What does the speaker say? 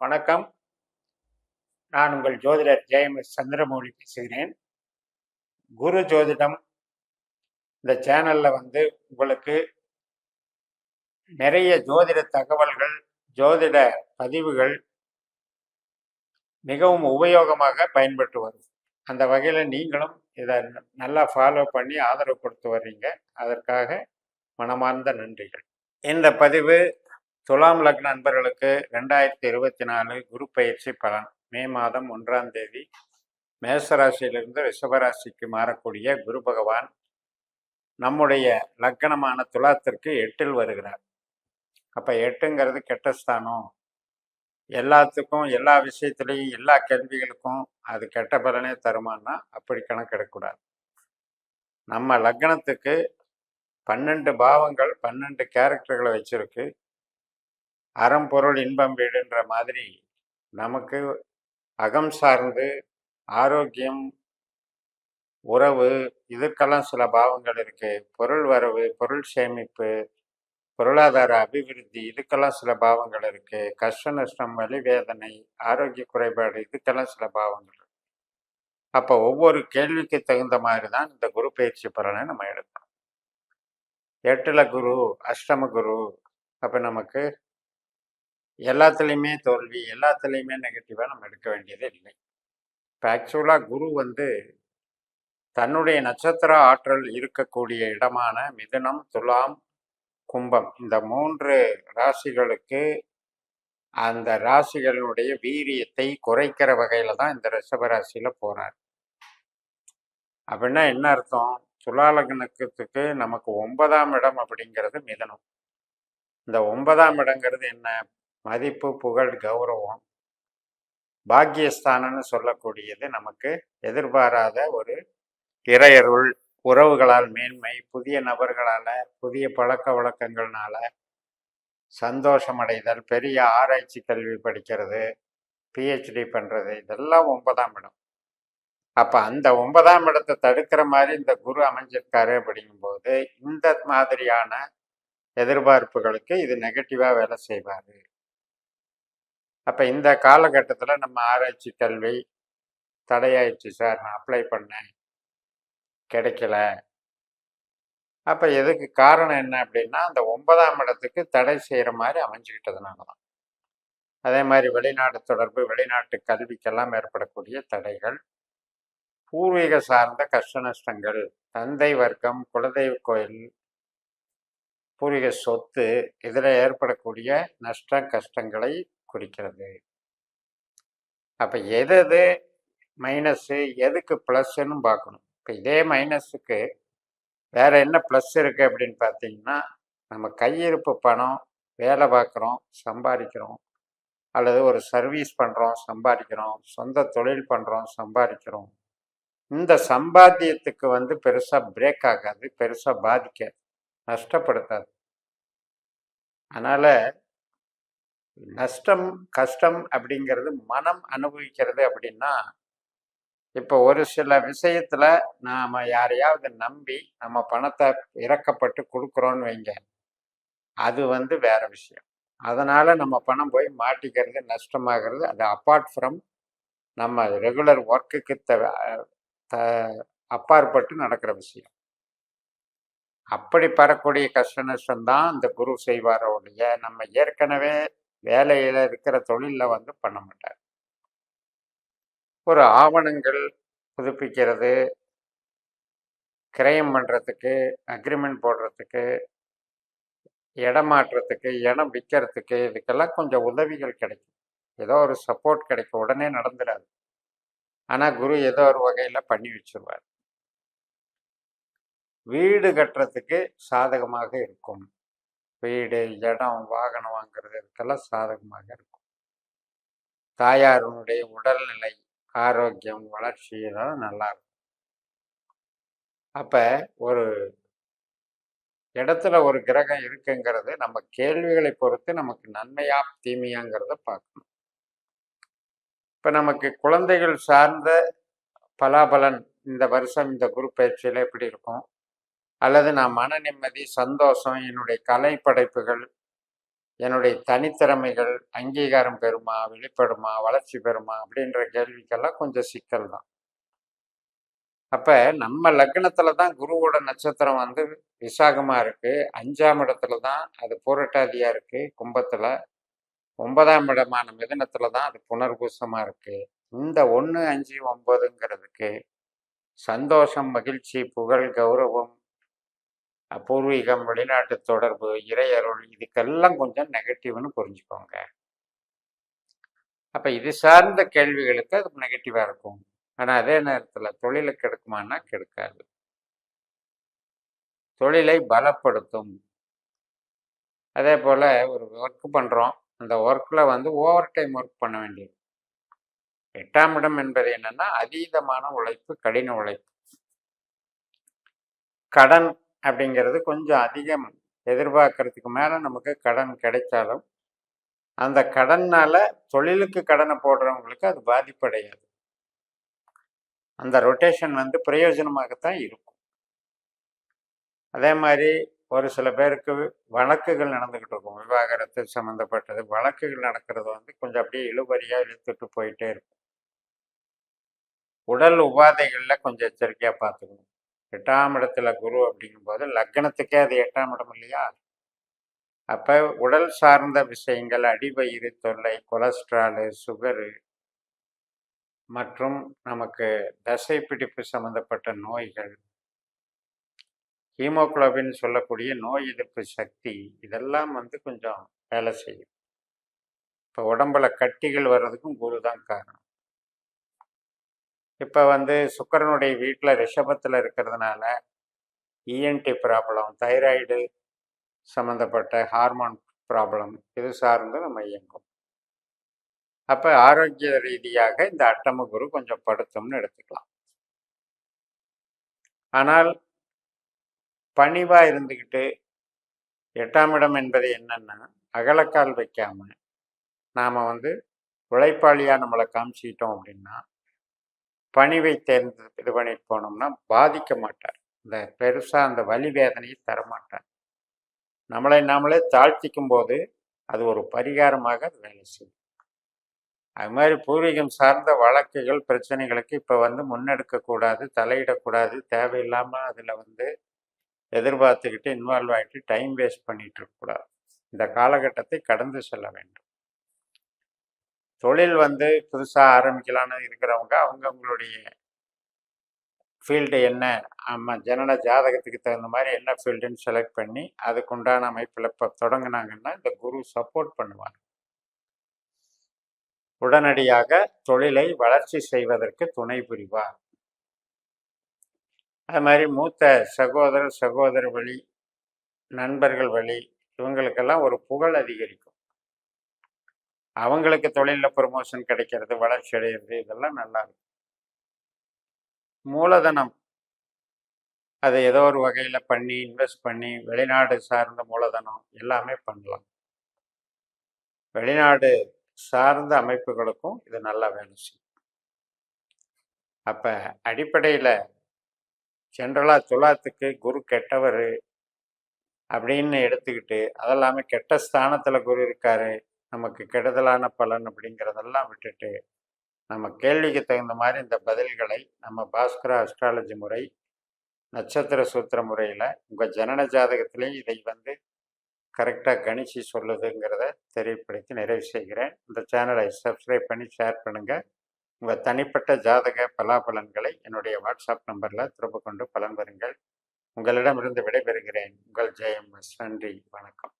வணக்கம். நான் உங்கள் ஜோதிடர் ஜெயம்எஸ் சந்திரமௌலி பேசுகிறேன். குரு ஜோதிடம் இந்த சேனல்ல உங்களுக்கு நிறைய ஜோதிட தகவல்கள், ஜோதிட பதிவுகள் மிகவும் உபயோகமாக பயன்பட்டு வரும். அந்த வகையில் நீங்களும் இதை நல்லா ஃபாலோ பண்ணி ஆதரவு கொடுத்து வர்றீங்க. அதற்காக மனமார்ந்த நன்றிகள். இந்த பதிவு துலாம் லக்ன நண்பர்களுக்கு 2024 குரு பயிற்சி பலன். மே மாதம் 1ஆம் தேதி மேசராசியிலிருந்து ரிஷபராசிக்கு மாறக்கூடிய குரு பகவான் நம்முடைய லக்னமான துலாத்திற்கு 8ல் வருகிறார். அப்ப 8ங்கிறது கெட்ட ஸ்தானம். எல்லாத்துக்கும், எல்லா விஷயத்திலையும், எல்லா கேள்விகளுக்கும் அது கெட்ட பலனே தருமானா அப்படி கணக்கெடுக்கூடாது. நம்ம லக்னத்துக்கு 12 பாவங்கள் 12 கேரக்டர்களை வச்சிருக்கு. அறம் பொருள் இன்பம் வீடுன்ற மாதிரி நமக்கு அகம் சார்ந்து ஆரோக்கியம், உறவு, இதுக்கெல்லாம் சில பாவங்கள் இருக்கு. பொருள் வரவு, பொருள் சேமிப்பு, பொருளாதார அபிவிருத்தி, இதுக்கெல்லாம் சில பாவங்கள் இருக்கு. கஷ்ட நஷ்டம், வலி வேதனை, ஆரோக்கிய குறைபாடு, இதுக்கெல்லாம் சில பாவங்கள் இருக்கு. அப்போ ஒவ்வொரு கேள்விக்கு தகுந்த மாதிரி தான் இந்த குரு பயிற்சி பலனை நம்ம எடுக்கணும். 8ல் குரு, அஷ்டம குரு. அப்போ நமக்கு எல்லாத்துலேயுமே தோல்வி, எல்லாத்துலேயுமே நெகட்டிவாக நம்ம எடுக்க வேண்டியது இல்லை. இப்போ ஆக்சுவலாக குரு தன்னுடைய நட்சத்திர ஆற்றல் இருக்கக்கூடிய இடமான மிதுனம், துலாம், கும்பம், இந்த 3 ராசிகளுக்கு அந்த ராசிகளுடைய வீரியத்தை குறைக்கிற வகையில தான் இந்த ரிஷபராசியில போறார். அப்படின்னா என்ன அர்த்தம்? துலா லக்னத்துக்கு நமக்கு 9ஆம் இடம் அப்படிங்கிறது மிதுனம். இந்த 9ஆம் இடங்கிறது என்ன? மதிப்பு, புகழ், கௌரவம், பாக்கியஸ்தானம்னு சொல்லக்கூடியது. நமக்கு எதிர்பாராத ஒரு இறையருள், உறவுகளால் மேன்மை, புதிய நபர்களால, புதிய பழக்க வழக்கங்கள்னால சந்தோஷம் அடைதல், பெரிய ஆராய்ச்சி கல்வி படிக்கிறது, பிஹெச்டி பண்றது, இதெல்லாம் 9ஆம் இடம். அப்ப அந்த 9ஆம் இடத்தை தடுக்கிற மாதிரி இந்த குரு அமைஞ்சிருக்காரு. அப்படிங்கும்போது இந்த மாதிரியான எதிர்பார்ப்புகளுக்கு இது நெகட்டிவா வேலை செய்வாரு. அப்ப இந்த காலகட்டத்துல நம்ம ஆராய்ச்சி கல்வி தடையாயிடுச்சு சார், நான் அப்ளை பண்ணேன் கிடைக்கல. அப்ப எதுக்கு காரணம் என்ன அப்படின்னா, அந்த 9ஆம் இடத்துக்கு தடை செய்யற மாதிரி அமைஞ்சுக்கிட்டதுனாலதான். அதே மாதிரி வெளிநாடு தொடர்பு, வெளிநாட்டு கல்விக்கெல்லாம் ஏற்படக்கூடிய தடைகள், பூர்வீக சார்ந்த கஷ்ட நஷ்டங்கள், தந்தை வர்க்கம், குலதெய்வ கோயில், பூர்வீக சொத்து, இதில் ஏற்படக்கூடிய நஷ்ட கஷ்டங்களை குறிக்கிறது. அப்ப எது மைனஸு, எதுக்கு ப்ளஸ்ன்னு பார்க்கணும். இப்போ இதே மைனஸுக்கு வேற என்ன ப்ளஸ் இருக்கு அப்படின்னு பார்த்தீங்கன்னா, நம்ம கையிருப்பு பணம், வேலை பார்க்குறோம், சம்பாதிக்கிறோம், அல்லது ஒரு சர்வீஸ் பண்ணுறோம், சம்பாதிக்கிறோம், சொந்த தொழில் பண்ணுறோம், சம்பாதிக்கிறோம். இந்த சம்பாத்தியத்துக்கு பெருசாக பிரேக் ஆகாது, பெருசாக பாதிக்காது, நஷ்டப்படுத்தாது. அதனால நஷ்டம், கஷ்டம் அப்படிங்கிறது மனம் அனுபவிக்கிறது. அப்படின்னா இப்போ ஒரு சில விஷயத்துல நாம யாரையாவது நம்பி நம்ம பணத்தை இறக்கப்பட்டு கொடுக்குறோன்னு வைங்க, அது வேற விஷயம். அதனால நம்ம பணம் போய் மாட்டிக்கிறது, நஷ்டமாகிறது, அது அப்பார்ட் ஃப்ரம் நம்ம ரெகுலர் ஒர்க்குக்கு அப்பாற்பட்டு நடக்கிற விஷயம். அப்படி பெறக்கூடிய கஷ்ட நஷ்டம்தான் இந்த குரு செய்வார ஒழிய நம்ம ஏற்கனவே வேலையில இருக்கிற தொழில பண்ண மாட்டார். ஒரு ஆவணங்கள் புதுப்பிக்கிறது, கிரயம் பண்றதுக்கு, அக்ரிமெண்ட் போடுறதுக்கு, இடம் மாற்றத்துக்கு, இடம் விற்கிறதுக்கு, இதுக்கெல்லாம் கொஞ்சம் உதவிகள் கிடைக்கும், ஏதோ ஒரு சப்போர்ட் கிடைக்கும். உடனே நடந்துடாது, ஆனா குரு ஏதோ ஒரு வகையில பண்ணி வச்சிருவார். வீடு கட்டுறதுக்கு சாதகமாக இருக்கும். வீடு, இடம், வாகனம் வாங்குறது, இதுக்கெல்லாம் சாதகமாக இருக்கும். தாயாருடைய உடல்நிலை, ஆரோக்கியம், வளர்ச்சி இதெல்லாம் நல்லா இருக்கும். அப்ப ஒரு இடத்துல ஒரு கிரகம் இருக்குங்கிறது நம்ம கேள்விகளை பொறுத்து நமக்கு நன்மையா தீமையாங்கிறத பார்க்கணும். இப்ப நமக்கு குழந்தைகள் சார்ந்த பலாபலன் இந்த வருஷம் இந்த குரு பயிற்சியில எப்படி இருக்கும், அல்லது நான் மன நிம்மதி, சந்தோஷம், என்னுடைய கலை படைப்புகள், என்னுடைய தனித்திறமைகள் அங்கீகாரம் பெறுமா, வெளிப்படுமா, வளர்ச்சி பெறுமா அப்படின்ற கேள்விக்கெல்லாம் கொஞ்சம் சிக்கல் தான். அப்ப நம்ம லக்னத்துல தான் குருவோட நட்சத்திரம் வந்து விசாகமா இருக்கு. 5ஆம் இடத்துல தான் அது பூரட்டாதியா இருக்கு கும்பத்துல. 9ஆம் இடமான மிதுனத்துல தான் அது புனர்பூசமா இருக்கு. இந்த 1, 5, 9ங்கிறதுக்கு சந்தோஷம், மகிழ்ச்சி, புகழ், கௌரவம், பூர்வீகம், வெளிநாட்டு தொடர்பு, இறையருள் இதுக்கெல்லாம் கொஞ்சம் நெகட்டிவ்னு புரிஞ்சுக்கோங்க. அப்ப இது சார்ந்த கேள்விகளுக்கு அது நெகட்டிவா இருக்கும். ஆனா அதே நேரத்துல தொழிலை கெடுக்குமானா கெடுக்காது. தொழிலை பலப்படுத்தும். அதே போல ஒரு ஒர்க் பண்றோம். அந்த ஒர்க்ல வந்து ஓவர் டைம் ஒர்க் பண்ண வேண்டியது. 8ஆம் இடம் என்பது என்னன்னா அதீதமான உழைப்பு, கடின உழைப்பு. கடன் அப்படிங்கிறது கொஞ்சம் அதிகம் எதிர்பார்க்கறதுக்கு மேல நமக்கு கடன் கிடைச்சாலும் அந்த கடன்னால தொழிலுக்கு கடனை போடுறவங்களுக்கு அது பாதிப்படையாது. அந்த ரொட்டேஷன் வந்து பிரயோஜனமாகத்தான் இருக்கும். அதே மாதிரி ஒரு சில பேருக்கு வழக்குகள் நடந்துகிட்டு இருக்கும். விவாகரத்து சம்மந்தப்பட்டது வழக்குகள் நடக்கிறது வந்து கொஞ்சம் அப்படியே இழுபறியா இழுத்துட்டு போயிட்டே இருக்கும். உடல் உபாதைகள்ல கொஞ்சம் எச்சரிக்கையா பார்த்துக்கணும். 8ஆம் இடத்துல குரு அப்படிங்கும்போது லக்னத்துக்கே அது 8ஆம் இடம் இல்லையா? அப்ப உடல் சார்ந்த விஷயங்கள், அடிவயிறு தொல்லை, கொலஸ்ட்ராலு, சுகரு மற்றும் நமக்கு தசை பிடிப்பு சம்பந்தப்பட்ட நோய்கள், ஹீமோகுளோபின் சொல்லக்கூடிய நோய் எதிர்ப்பு சக்தி இதெல்லாம் வந்து கொஞ்சம் வேலை செய்யும். இப்போ உடம்புல கட்டிகள் வர்றதுக்கும் குரு தான் காரணம். இப்போ வந்து சுக்கிரனுடைய வீட்டில் ரிஷபத்தில் இருக்கிறதுனால இஎன்டி ப்ராப்ளம், தைராய்டு சம்மந்தப்பட்ட ஹார்மோன் ப்ராப்ளம் இது சார்ந்து நம்ம இயங்கும். அப்போ ஆரோக்கிய ரீதியாக இந்த அட்டம குரு கொஞ்சம் படுத்தும்னு எடுத்துக்கலாம். ஆனால் பணிவாக இருந்துக்கிட்டு 8ஆம் இடம் என்பது என்னன்னா அகலக்கால் வைக்காம நாம் வந்து உழைப்பாளியாக நம்மளை காமிச்சிக்கிட்டோம் அப்படின்னா பணிவை தேர்ந்து இது பண்ணிட்டு போனோம்னா பாதிக்க மாட்டார். இந்த பெருசாக அந்த வலி வேதனையை தரமாட்டார். நம்மளை நாமளே தாழ்த்திக்கும் போது அது ஒரு பரிகாரமாக அது வேலை செய்யும். அது மாதிரி பூர்வீகம் சார்ந்த வழக்குகள் பிரச்சனைகளுக்கு இப்போ வந்து முன்னெடுக்கக்கூடாது, தலையிடக்கூடாது, தேவையில்லாமல் அதில் வந்து எதிர்பார்த்துக்கிட்டு இன்வால்வ் ஆகிட்டு டைம் வேஸ்ட் பண்ணிட்டு இருக்கக்கூடாது. இந்த காலகட்டத்தை கடந்து செல்ல வேண்டும். தொழில் வந்து புதுசாக ஆரம்பிக்கலான்னு இருக்கிறவங்க அவங்களுடைய ஃபீல்டு என்ன, ஆமாம் ஜனன ஜாதகத்துக்கு தகுந்த மாதிரி என்ன ஃபீல்டுன்னு செலக்ட் பண்ணி அதுக்குண்டான அமைப்பில் இப்போ தொடங்கினாங்கன்னா இந்த குரு சப்போர்ட் பண்ணுவார். உடனடியாக தொழிலை வளர்ச்சி செய்வதற்கு துணை புரிவார். அது மாதிரி மூத்த சகோதரர் சகோதர வழி, நண்பர்கள் வழி இவங்களுக்கெல்லாம் ஒரு புகழ் அதிகரிக்கும். அவங்களுக்கு தொழிலில் ப்ரொமோஷன் கிடைக்கிறது, வளர்ச்சி அடைகிறது இதெல்லாம் நல்லா இருக்கும். மூலதனம் அதை ஏதோ ஒரு வகையில் பண்ணி இன்வெஸ்ட் பண்ணி வெளிநாடு சார்ந்த மூலதனம் எல்லாமே பண்ணலாம். வெளிநாடு சார்ந்த அமைப்புகளுக்கும் இது நல்லா வேலை செய்யும். அப்போ அடிப்படையில் ஜென்ரலாக துலாத்துக்கு குரு கெட்டவர் அப்படின்னு எடுத்துக்கிட்டு அதெல்லாமே கெட்ட ஸ்தானத்தில் குரு இருக்காரு நமக்கு கெடுதலான பலன் அப்படிங்கிறதெல்லாம் விட்டுட்டு நம்ம கேள்விக்கு தகுந்த மாதிரி இந்த பதில்களை நம்ம பாஸ்கரா அஸ்ட்ராலஜி முறை, நட்சத்திர சூத்திர முறையில் உங்கள் ஜனன ஜாதகத்திலையும் இதை வந்து கரெக்டாக கணிச்சு சொல்லுதுங்கிறத தெரியப்படுத்தி நிறைவு செய்கிறேன். இந்த சேனலை சப்ஸ்கிரைப் பண்ணி ஷேர் பண்ணுங்கள். உங்கள் தனிப்பட்ட ஜாதக பலாபலன்களை என்னுடைய வாட்ஸ்அப் நம்பரில் தொடர்பு கொண்டு பலன் பெறுங்கள். உங்களிடமிருந்து விடைபெறுகிறேன். உங்கள் ஜெயம். நன்றி, வணக்கம்.